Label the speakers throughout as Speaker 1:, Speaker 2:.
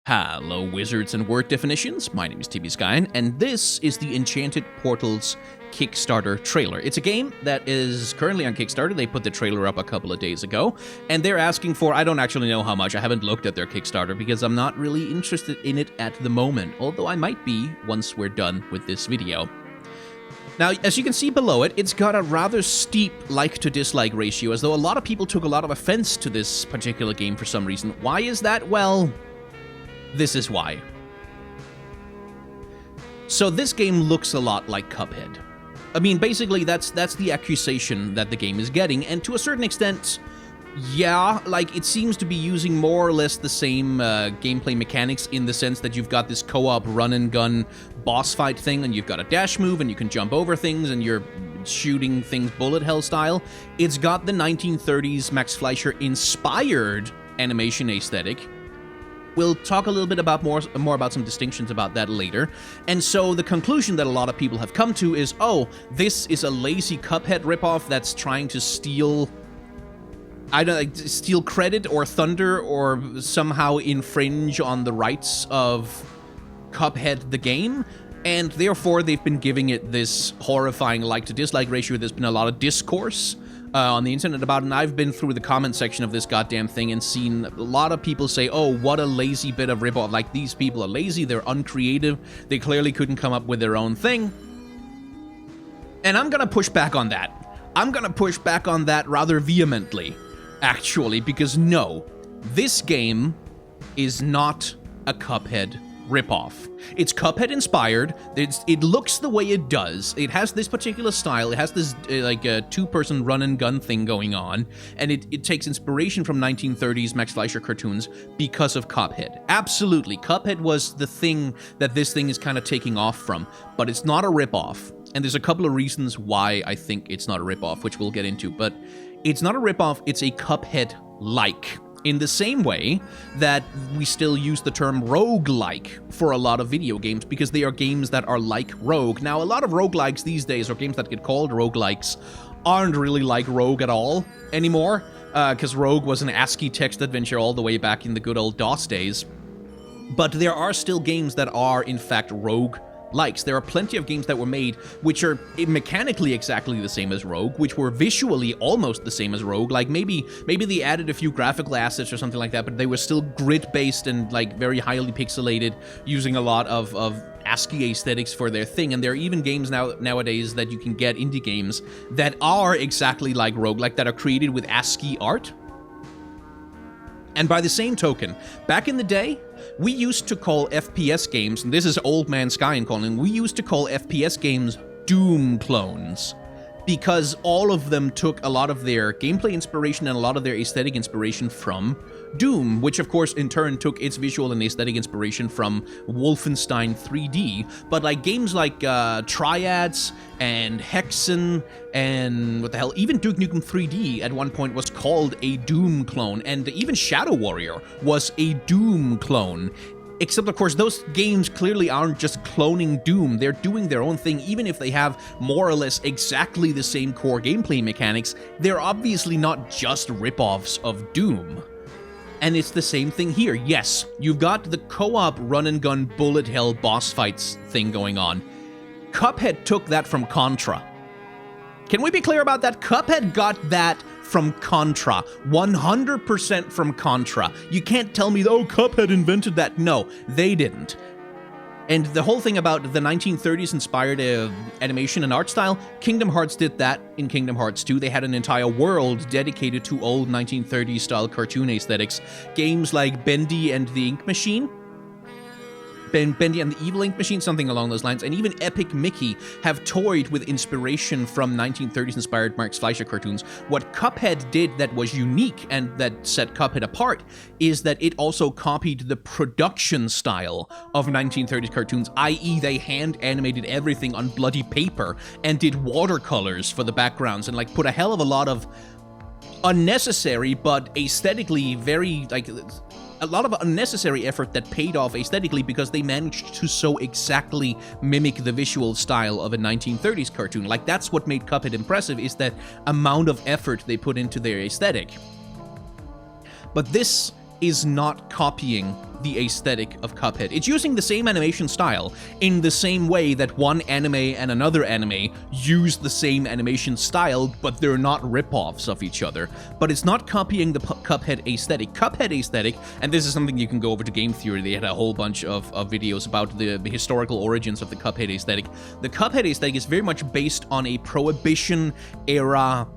Speaker 1: Hello, wizards and word definitions. My name is TBSkyan, and this is the Enchanted Portals Kickstarter trailer. It's a game that is currently on Kickstarter. They put the trailer up a couple of days ago, and they're asking for, I don't actually know how much. I haven't looked at their Kickstarter because I'm not really interested in it at the moment, although I might be once we're done with this video. Now, as you can see below it, it's got a rather steep like-to-dislike ratio, as though a lot of people took a lot of offense to this particular game for some reason. Why is that? Well, this is why. So this game looks a lot like Cuphead. I mean, basically, that's the accusation that the game is getting, and to a certain extent, yeah, like, it seems to be using more or less the same gameplay mechanics in the sense that you've got this co-op run-and-gun boss fight thing, and you've got a dash move, and you can jump over things, and you're shooting things bullet hell style. It's got the 1930s Max Fleischer-inspired animation aesthetic. We'll talk a little bit about more about some distinctions about that later. And so the conclusion that a lot of people have come to is, oh, this is a lazy Cuphead ripoff that's trying to steal credit or thunder or somehow infringe on the rights of Cuphead the game. And therefore, they've been giving it this horrifying like-to-dislike ratio. There's been a lot of discourse on the internet about it, and I've been through the comment section of this goddamn thing and seen a lot of people say, oh, what a lazy bit of ripoff. Like, these people are lazy, they're uncreative, they clearly couldn't come up with their own thing. And I'm gonna push back on that. I'm gonna push back on that rather vehemently, actually, because no, this game is not a Cuphead ripoff. It's Cuphead inspired. It looks the way it does. It has this particular style. It has this like a two-person run and gun thing going on, and it takes inspiration from 1930s Max Fleischer cartoons because of Cuphead. Absolutely, Cuphead was the thing that this thing is kind of taking off from, but it's not a ripoff. And there's a couple of reasons why I think it's not a ripoff, which we'll get into. But it's not a ripoff. It's a Cuphead-like. In the same way that we still use the term roguelike for a lot of video games, because they are games that are like Rogue. Now, a lot of roguelikes these days, or games that get called roguelikes, aren't really like Rogue at all anymore, because Rogue was an ASCII text adventure all the way back in the good old DOS days. But there are still games that are, in fact, rogue likes. There are plenty of games that were made which are mechanically exactly the same as Rogue, which were visually almost the same as Rogue. Like maybe they added a few graphical assets or something like that, but they were still grid-based and like very highly pixelated, using a lot of ASCII aesthetics for their thing. And there are even games nowadays that you can get, indie games, that are exactly like Rogue, like that are created with ASCII art. And by the same token, back in the day, we used to call FPS games, and this is Old Man Skyan calling, we used to call FPS games Doom clones, because all of them took a lot of their gameplay inspiration and a lot of their aesthetic inspiration from Doom, which of course in turn took its visual and aesthetic inspiration from Wolfenstein 3D. But like games like Triads and Hexen and what the hell, even Duke Nukem 3D at one point was called a Doom clone, and even Shadow Warrior was a Doom clone. Except, of course, those games clearly aren't just cloning Doom. They're doing their own thing, even if they have more or less exactly the same core gameplay mechanics. They're obviously not just ripoffs of Doom. And it's the same thing here. Yes, you've got the co-op run-and-gun bullet hell boss fights thing going on. Cuphead took that from Contra. Can we be clear about that? Cuphead got that from Contra. 100% from Contra. You can't tell me, oh, Cuphead invented that. No, they didn't. And the whole thing about the 1930s inspired animation and art style, Kingdom Hearts did that in Kingdom Hearts 2. They had an entire world dedicated to old 1930s style cartoon aesthetics. Games like Bendy and the Ink Machine, Bendy and the Evil Ink Machine, something along those lines, and even Epic Mickey have toyed with inspiration from 1930s-inspired Max Fleischer cartoons. What Cuphead did that was unique and that set Cuphead apart is that it also copied the production style of 1930s cartoons, i.e. they hand-animated everything on bloody paper and did watercolors for the backgrounds and like put a hell of a lot of unnecessary but aesthetically very, like, a lot of unnecessary effort that paid off aesthetically because they managed to so exactly mimic the visual style of a 1930s cartoon. Like, that's what made Cuphead impressive, is that amount of effort they put into their aesthetic. But this is not copying the aesthetic of Cuphead. It's using the same animation style in the same way that one anime and another anime use the same animation style, but they're not rip-offs of each other. But it's not copying the Cuphead aesthetic. Cuphead aesthetic, and this is something you can go over to Game Theory, they had a whole bunch of videos about the historical origins of the Cuphead aesthetic. The Cuphead aesthetic is very much based on a Prohibition-era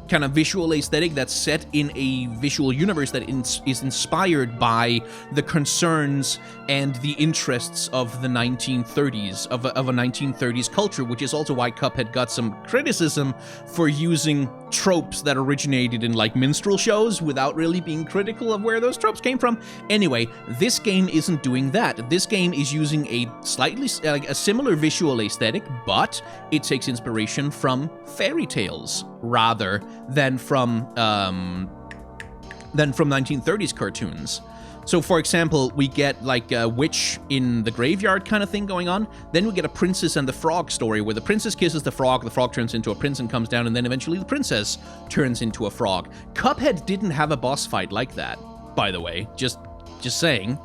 Speaker 1: kind of visual aesthetic that's set in a visual universe that is inspired by the concerns and the interests of the 1930s, of a 1930s culture, which is also why Cuphead got some criticism for using tropes that originated in, like, minstrel shows without really being critical of where those tropes came from. Anyway, this game isn't doing that. This game is using a slightly, like, a similar visual aesthetic, but it takes inspiration from fairy tales rather than from 1930s cartoons. So, for example, we get, like, a witch in the graveyard kind of thing going on. Then we get a princess and the frog story, where the princess kisses the frog turns into a prince and comes down, and then eventually the princess turns into a frog. Cuphead didn't have a boss fight like that, by the way. Just saying.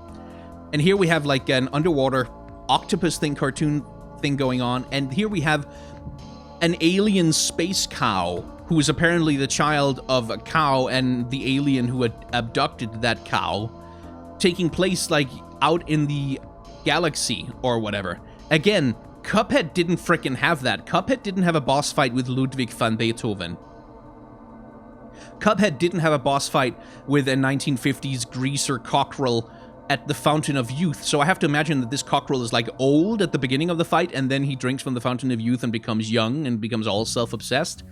Speaker 1: And here we have, like, an underwater octopus thing, cartoon thing going on, and here we have an alien space cow who is apparently the child of a cow and the alien who had abducted that cow, taking place, like, out in the galaxy or whatever. Again, Cuphead didn't frickin' have that. Cuphead didn't have a boss fight with Ludwig van Beethoven. Cuphead didn't have a boss fight with a 1950s greaser cockerel at the Fountain of Youth. So I have to imagine that this cockerel is, like, old at the beginning of the fight, and then he drinks from the Fountain of Youth and becomes young and becomes all self-obsessed,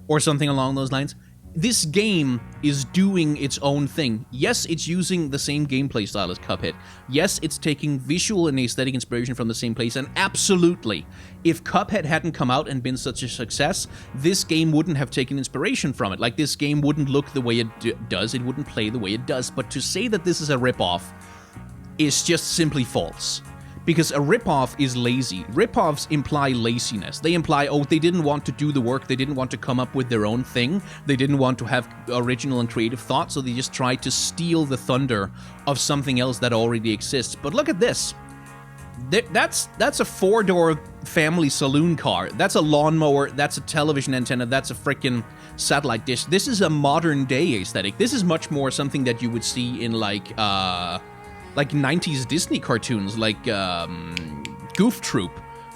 Speaker 1: or something along those lines. This game is doing its own thing. Yes, it's using the same gameplay style as Cuphead. Yes, it's taking visual and aesthetic inspiration from the same place, and absolutely, if Cuphead hadn't come out and been such a success, this game wouldn't have taken inspiration from it. Like, this game wouldn't look the way it does, it wouldn't play the way it does. But to say that this is a ripoff is just simply false. Because a ripoff is lazy. Ripoffs imply laziness. They imply, oh, they didn't want to do the work, they didn't want to come up with their own thing, they didn't want to have original and creative thought, so they just tried to steal the thunder of something else that already exists. But look at this. That's a four-door family saloon car. That's a lawnmower, that's a television antenna, that's a frickin' satellite dish. This is a modern-day aesthetic. This is much more something that you would see in, like 90s Disney cartoons, like Goof Troop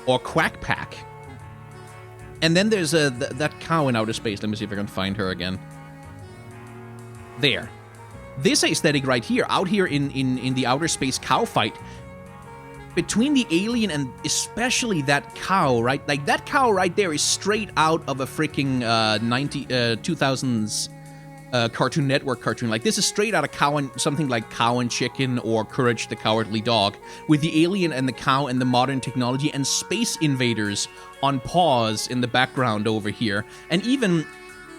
Speaker 1: or Quack Pack. And then there's that cow in outer space. Let me see if I can find her again. There. This aesthetic right here, out here in the outer space cow fight, between the alien and especially that cow, right? Like, that cow right there is straight out of a freaking 2000s Cartoon Network cartoon. Like, this is straight out of something like Cow and Chicken or Courage the Cowardly Dog, with the alien and the cow and the modern technology and space invaders on pause in the background over here. And even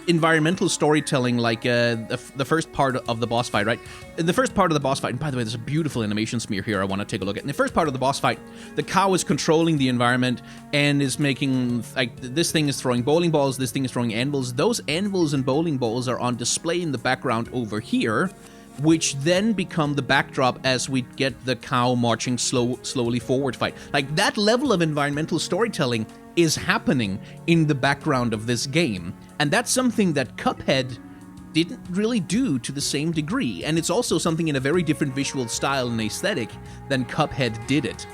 Speaker 1: environmental storytelling, like the first part of the boss fight, right? In the first part of the boss fight, and by the way, there's a beautiful animation smear here I want to take a look at. In the first part of the boss fight, the cow is controlling the environment and is making, like, this thing is throwing bowling balls, this thing is throwing anvils. Those anvils and bowling balls are on display in the background over here, which then become the backdrop as we get the cow marching slowly forward fight. Like, that level of environmental storytelling is happening in the background of this game. And that's something that Cuphead didn't really do to the same degree. And it's also something in a very different visual style and aesthetic than Cuphead did it.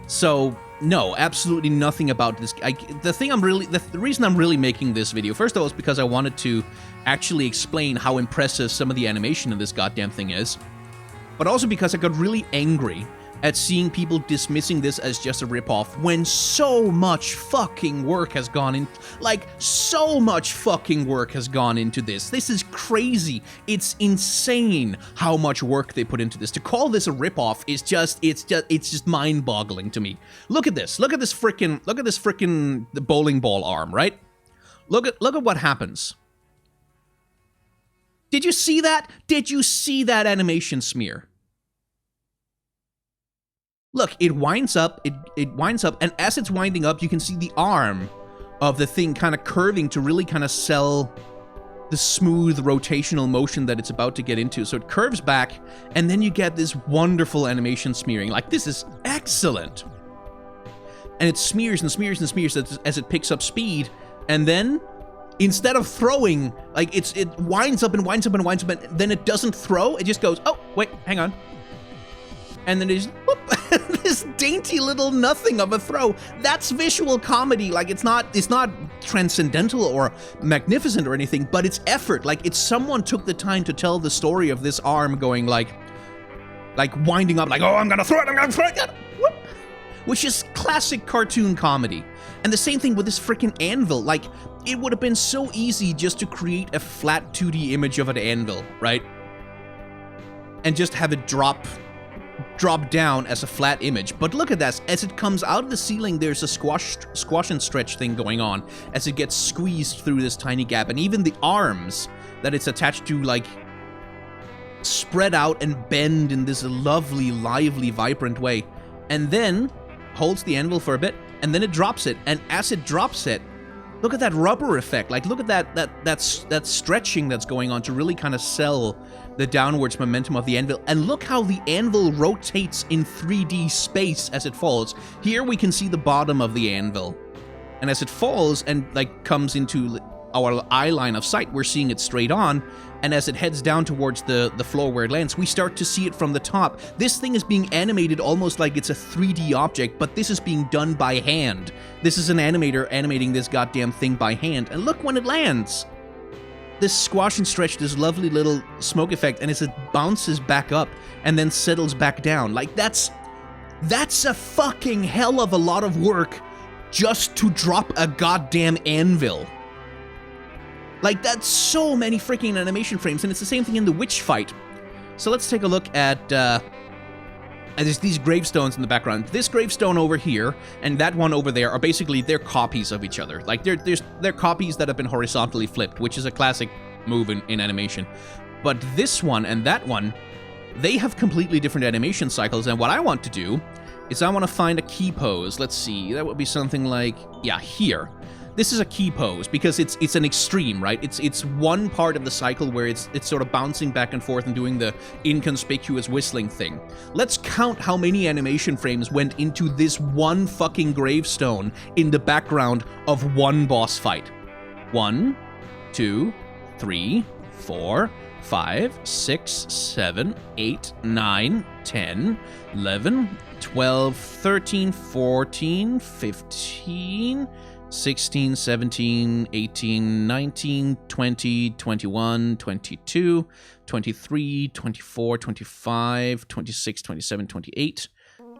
Speaker 1: So, no, absolutely nothing about this. The reason I'm really making this video, first of all, is because I wanted to actually explain how impressive some of the animation in this goddamn thing is. But also because I got really angry at seeing people dismissing this as just a ripoff when so much fucking work has gone in. Like, so much fucking work has gone into this. This is crazy. It's insane how much work they put into this. To call this a ripoff is just mind-boggling to me. Look at this. Look at this frickin' the bowling ball arm, right? Look at what happens. Did you see that? Did you see that animation smear? Look, it winds up, it winds up, and as it's winding up, you can see the arm of the thing kind of curving to really kind of sell the smooth rotational motion that it's about to get into. So it curves back, and then you get this wonderful animation smearing. Like, this is excellent. And it smears and smears and smears as it picks up speed, and then instead of throwing, like, it winds up and winds up and winds up, and then it doesn't throw. It just goes, oh, wait, hang on. And then it's whoop, this dainty little nothing of a throw. That's visual comedy. Like, it's not transcendental or magnificent or anything, but it's effort. Like, it's someone took the time to tell the story of this arm going like winding up, like, oh, I'm gonna throw it, whoop, which is classic cartoon comedy. And the same thing with this freaking anvil. Like, it would have been so easy just to create a flat 2D image of an anvil, right? And just have it drop down as a flat image. But look at that. As it comes out of the ceiling, there's a squash and stretch thing going on as it gets squeezed through this tiny gap. And even the arms that it's attached to, like, spread out and bend in this lovely, lively, vibrant way. And then holds the anvil for a bit, and then it drops it. And as it drops it, look at that rubber effect. Like, look at that stretching that's going on to really kind of sell the downwards momentum of the anvil. And look how the anvil rotates in 3D space as it falls. Here we can see the bottom of the anvil. And as it falls and, like, comes into our eye line of sight, we're seeing it straight on. And as it heads down towards the floor where it lands, we start to see it from the top. This thing is being animated almost like it's a 3D object, but this is being done by hand. This is an animator animating this goddamn thing by hand. And look when it lands. This squash and stretch, this lovely little smoke effect, and as it bounces back up and then settles back down. Like, that's a fucking hell of a lot of work just to drop a goddamn anvil. Like, that's so many freaking animation frames, and it's the same thing in the witch fight. So let's take a look at, there's these gravestones in the background. This gravestone over here and that one over there are basically, they're copies of each other. Like, they're copies that have been horizontally flipped, which is a classic move in animation. But this one and that one, they have completely different animation cycles, and what I want to do is I want to find a key pose. Let's see, that would be something like, yeah, here. This is a key pose because it's an extreme, right? It's one part of the cycle where it's sort of bouncing back and forth and doing the inconspicuous whistling thing. Let's count how many animation frames went into this one fucking gravestone in the background of one boss fight. 1, 2, 3, 4, 5, 6, 7, 8, 9, 10, 11, 12, 13, 14, 15... 16, 17, 18, 19, 20, 21, 22, 23, 24, 25, 26, 27, 28,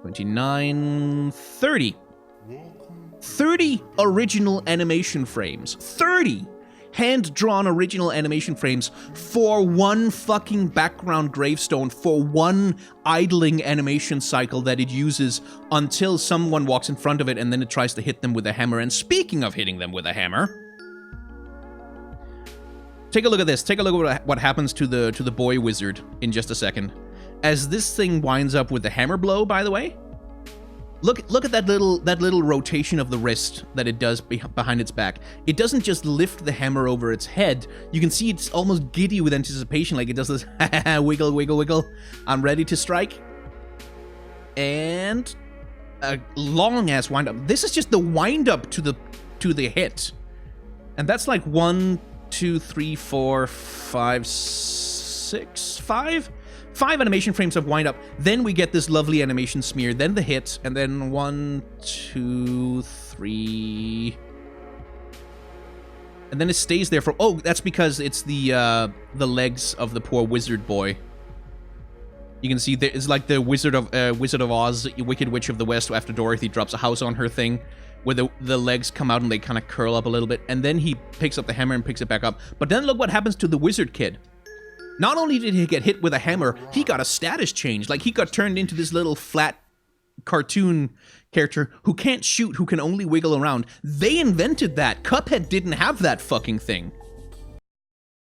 Speaker 1: 29, 30. 30 original animation frames. 30 hand-drawn original animation frames for one fucking background gravestone, for one idling animation cycle that it uses until someone walks in front of it and then it tries to hit them with a hammer. And speaking of hitting them with a hammer, take a look at this. Take a look at what happens to the boy wizard in just a second. As this thing winds up with the hammer blow, by the way, Look at that little rotation of the wrist that it does behind its back. It doesn't just lift the hammer over its head. You can see it's almost giddy with anticipation, like it does this wiggle, wiggle, wiggle. I'm ready to strike. And a long ass wind up. This is just the wind up to the hit. And that's like 1, 2, 3, 4, 5, 6, 5? 5 animation frames of wind up, then we get this lovely animation smear, then the hit, and then 1, 2, 3, and then it stays there for, oh, that's because it's the legs of the poor wizard boy. You can see there, it's like the Wizard of Oz, Wicked Witch of the West, after Dorothy drops a house on her thing, where the legs come out and they kind of curl up a little bit, and then he picks up the hammer and picks it back up. But then look what happens to the wizard kid. Not only did he get hit with a hammer, he got a status change. Like, he got turned into this little flat cartoon character who can't shoot, who can only wiggle around. They invented that. Cuphead didn't have that fucking thing.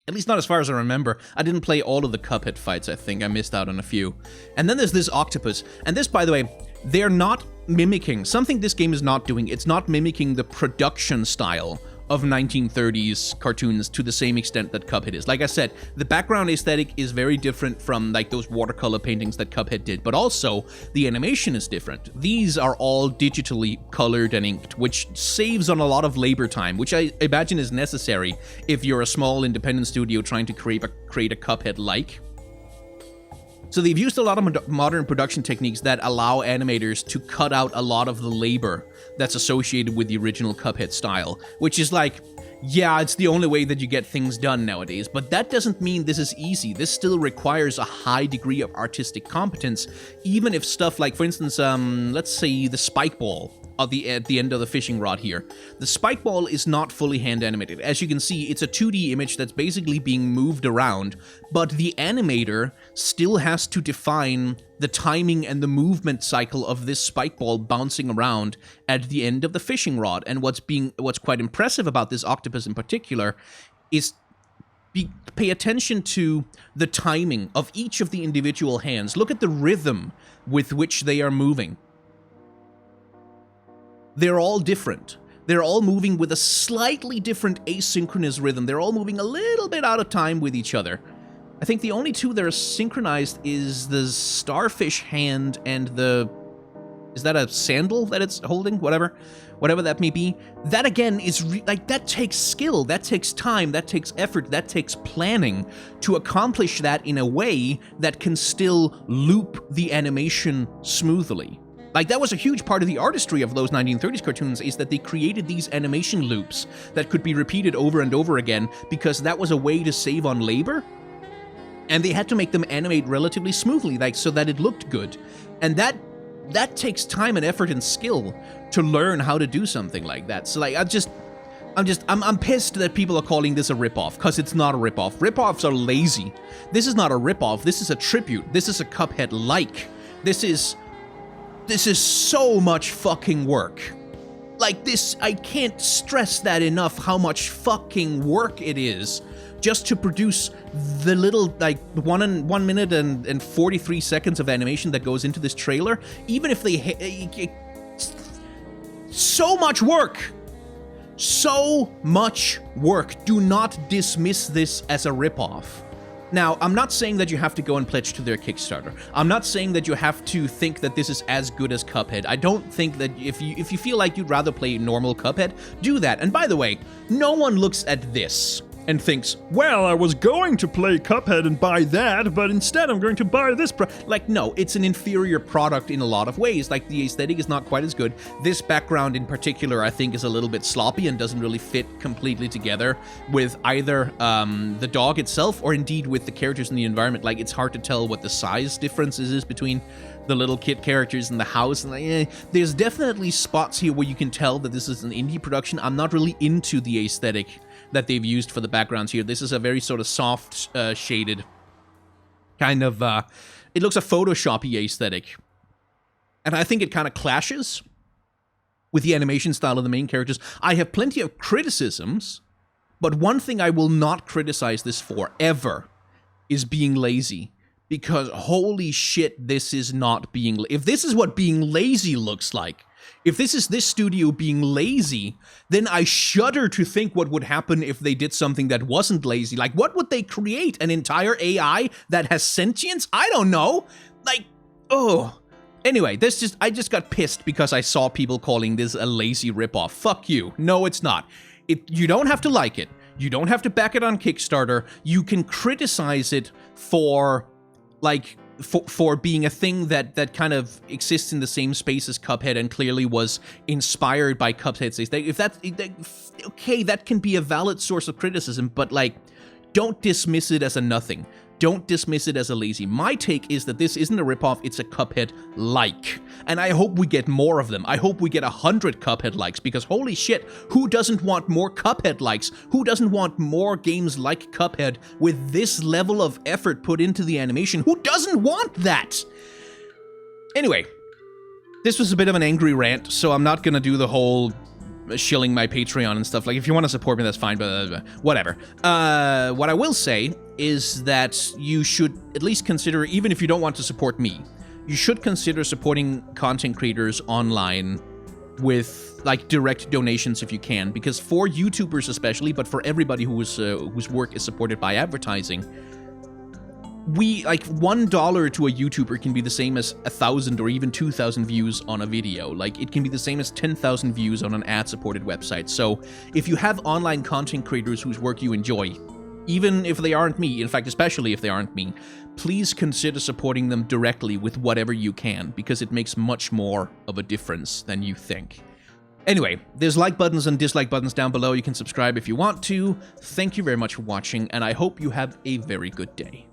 Speaker 1: At least not as far as I remember. I didn't play all of the Cuphead fights, I think. I missed out on a few. And then there's this octopus. And this, by the way, they're not mimicking. Something this game is not doing. It's not mimicking the production style of 1930s cartoons to the same extent that Cuphead is. Like I said, the background aesthetic is very different from like those watercolor paintings that Cuphead did, but also the animation is different. These are all digitally colored and inked, which saves on a lot of labor time, which I imagine is necessary if you're a small independent studio trying to create a Cuphead-like. So they've used a lot of modern production techniques that allow animators to cut out a lot of the labor that's associated with the original Cuphead style, which is like, yeah, it's the only way that you get things done nowadays, but that doesn't mean this is easy. This still requires a high degree of artistic competence, even if stuff like, for instance, let's say the spike ball at the end of the fishing rod here. The spike ball is not fully hand animated. As you can see, it's a 2D image that's basically being moved around, but the animator still has to define the timing and the movement cycle of this spike ball bouncing around at the end of the fishing rod. And what's quite impressive about this octopus in particular is pay attention to the timing of each of the individual hands. Look at the rhythm with which they are moving. They're all different. They're all moving with a slightly different asynchronous rhythm. They're all moving a little bit out of time with each other. I think the only two that are synchronized is the starfish hand and the... Is that a sandal that it's holding? Whatever that may be. That, again, is that takes skill, that takes time, that takes effort, that takes planning to accomplish that in a way that can still loop the animation smoothly. Like, that was a huge part of the artistry of those 1930s cartoons, is that they created these animation loops that could be repeated over and over again, because that was a way to save on labor. And they had to make them animate relatively smoothly, like, so that it looked good. And that takes time and effort and skill to learn how to do something like that. So, like, I'm pissed that people are calling this a ripoff, because it's not a ripoff. Ripoffs are lazy. This is not a ripoff. This is a tribute. This is a Cuphead-like. This is so much fucking work. Like, this, I can't stress that enough, how much fucking work it is just to produce the little, like, 1 minute and 43 seconds of animation that goes into this trailer. Even if they... so much work! So much work. Do not dismiss this as a ripoff. Now, I'm not saying that you have to go and pledge to their Kickstarter. I'm not saying that you have to think that this is as good as Cuphead. I don't think that if you feel like you'd rather play normal Cuphead, do that. And by the way, no one looks at this and thinks, well, I was going to play Cuphead and buy that, but instead I'm going to buy this. Like, no, it's an inferior product in a lot of ways. Like, the aesthetic is not quite as good. This background in particular, I think, is a little bit sloppy and doesn't really fit completely together with either the dog itself or indeed with the characters in the environment. Like, it's hard to tell what the size differences is between the little kid characters in the house. And there's definitely spots here where you can tell that this is an indie production. I'm not really into the aesthetic that they've used for the backgrounds here. This is a very sort of soft, shaded kind of, it looks a Photoshop-y aesthetic. And I think it kind of clashes with the animation style of the main characters. I have plenty of criticisms, but one thing I will not criticize this for, ever, is being lazy. Because holy shit, this is not being... If this is what being lazy looks like, if this is this studio being lazy, then I shudder to think what would happen if they did something that wasn't lazy. Like, what would they create? An entire AI that has sentience? I don't know. Like, oh. Anyway, I just got pissed because I saw people calling this a lazy ripoff. Fuck you. No, it's not. You don't have to like it. You don't have to back it on Kickstarter. You can criticize it for, like... For being a thing that kind of exists in the same space as Cuphead and clearly was inspired by Cuphead's aesthetic. If that's okay, that can be a valid source of criticism, but like, don't dismiss it as a nothing. Don't dismiss it as a lazy. My take is that this isn't a ripoff, it's a Cuphead-like. And I hope we get more of them. I hope we get 100 Cuphead-likes, because holy shit, who doesn't want more Cuphead-likes? Who doesn't want more games like Cuphead with this level of effort put into the animation? Who doesn't want that? Anyway, this was a bit of an angry rant, so I'm not gonna do the whole shilling my Patreon and stuff. Like, if you want to support me, that's fine, but whatever. What I will say is that you should at least consider, even if you don't want to support me, you should consider supporting content creators online with like direct donations if you can, because for YouTubers especially, but for everybody whose work is supported by advertising, we like $1 to a YouTuber can be the same as 1,000 or even 2,000 views on a video. Like it can be the same as 10,000 views on an ad-supported website. So if you have online content creators whose work you enjoy, even if they aren't me, in fact, especially if they aren't me, please consider supporting them directly with whatever you can, because it makes much more of a difference than you think. Anyway, there's like buttons and dislike buttons down below. You can subscribe if you want to. Thank you very much for watching, and I hope you have a very good day.